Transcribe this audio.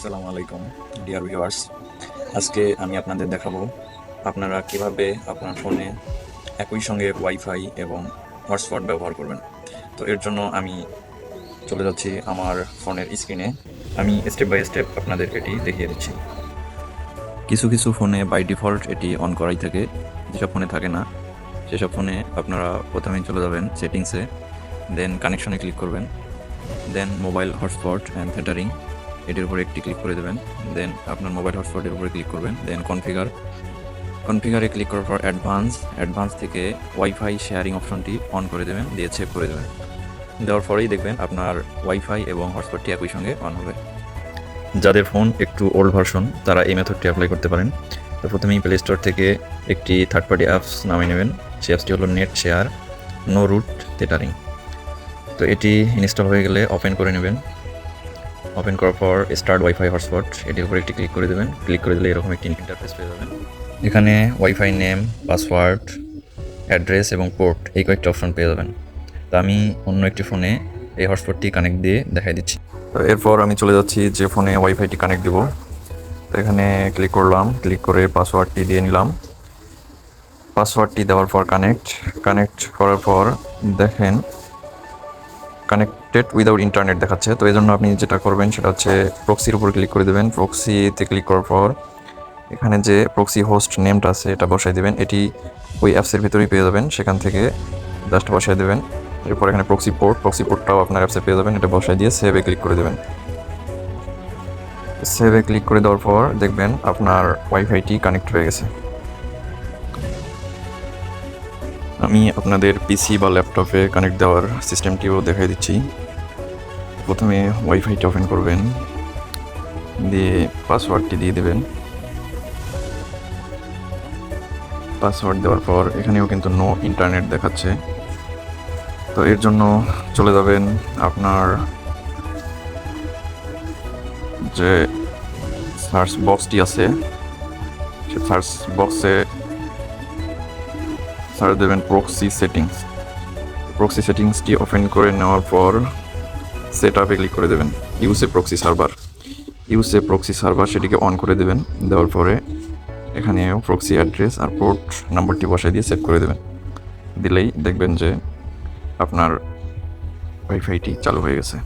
আসসালামু আলাইকুম dear viewers. আজকে আমি আপনাদের দেখাবো আপনারা কিভাবে আপনার ফোনে একই সঙ্গে ওয়াইফাই এবং হটস্পট ব্যবহার করবেন। তো এর জন্য আমি চলে যাচ্ছি আমার ফোনের স্ক্রিনে। আমি স্টেপ বাই স্টেপ আপনাদের এটি দেখিয়ে দিচ্ছি। কিছু কিছু ফোনে বাই ডিফল্ট এটি অন করাই থাকে, যেসব ফোনে থাকে না সেসব ফোনে আপনারা প্রথমেই চলে যাবেন সেটিংসে, দেন কানেকশনে ক্লিক করবেন, দেন মোবাইল হটস্পট অ্যান্ড থিয়েটারিং এটির উপরে একটি ক্লিক করে দেবেন। দেন আপনার মোবাইল হটস্পটের উপরে ক্লিক করবেন, দেন কনফিগারে ক্লিক করার পর অ্যাডভান্স থেকে ওয়াইফাই শেয়ারিং অপশনটি অন করে দেবেন, দিয়ে সেভ করে দেবেন। দেওয়ার পরেই দেখবেন আপনার ওয়াইফাই এবং হটস্পটটি একই সঙ্গে অন হবে। যাদের ফোন একটু ওল্ড ভার্সন তারা এই মেথডটি অ্যাপ্লাই করতে পারেন। তো প্রথমেই প্লে স্টোর থেকে একটি থার্ড পার্টি অ্যাপস নামিয়ে নেবেন। সেই অ্যাপসটি হলো নেট শেয়ার নো রুট থিয়েটারিং। তো এটি ইনস্টল হয়ে গেলে ওপেন করে নেবেন। ওপেন করার পর স্টার্ট ওয়াইফাই হটস্পট এটির উপরে একটি ক্লিক করে দেবেন। ক্লিক করে দিলে এরকম একটি ইন্টারফেস পেয়ে যাবেন। এখানে ওয়াইফাই নেম, পাসওয়ার্ড, অ্যাড্রেস এবং পোর্ট এই কয়েকটি অপশন পেয়ে যাবেন। তো আমি অন্য একটি ফোনে এই হটস্পটটি কানেক্ট দিয়ে দেখাই দিচ্ছি। তো এরপর আমি চলে যাচ্ছি যে ফোনে ওয়াইফাইটি কানেক্ট দেবো। তো এখানে ক্লিক করলাম, ক্লিক করে পাসওয়ার্ডটি দিয়ে নিলাম। পাসওয়ার্ডটি দেওয়ার পর কানেক্ট করার পর দেখেন কানেক্টেড উইদাউট ইন্টারনেট দেখাচ্ছে। তো এই জন্য আপনি যেটা করবেন সেটা হচ্ছে প্রক্সির উপর ক্লিক করে দেবেন। প্রক্সিতে ক্লিক করার পর এখানে যে প্রক্সি হোস্ট নেমটা আছে এটা বসাই দেবেন। এটি ওই অ্যাপসের ভিতরেই পেয়ে যাবেন, সেখান থেকে জাস্ট বসাই দেবেন। এরপর এখানে প্রক্সি পোর্টটাও আপনার অ্যাপসে পেয়ে যাবেন। এটা বসাই দিয়ে সেভে ক্লিক করে দেবেন। সেভে ক্লিক করে দেওয়ার পর দেখবেন আপনার ওয়াইফাইটি কানেক্ট হয়ে গেছে। আমি আপনাদের পিসি বা ল্যাপটপে কানেক্ট দেওয়ার সিস্টেমটিও দেখাই দিচ্ছি। প্রথমে ওয়াইফাইটি ওপেন করবেন, দিয়ে পাসওয়ার্ডটি দিয়ে দেবেন। পাসওয়ার্ড দেওয়ার পর এখানেও কিন্তু নো ইন্টারনেট দেখাচ্ছে। তো এর জন্য চলে যাবেন আপনার যে সার্চ বক্সটি আছে সে সার্চ বক্সে সার্চ দেবেন প্রক্সি সেটিংসটি ওপেন করে নেওয়ার পর সেট আপে ক্লিক করে দেবেন। ইউসে প্রক্সি সার্ভার সেটিকে অন করে দেবেন। দেওয়ার পরে এখানেও প্রক্সি অ্যাড্রেস আর পোর্ট নাম্বারটি বসাই দিয়ে সেভ করে দেবেন। দিলেই দেখবেন যে আপনার ওয়াইফাইটি চালু হয়ে গেছে।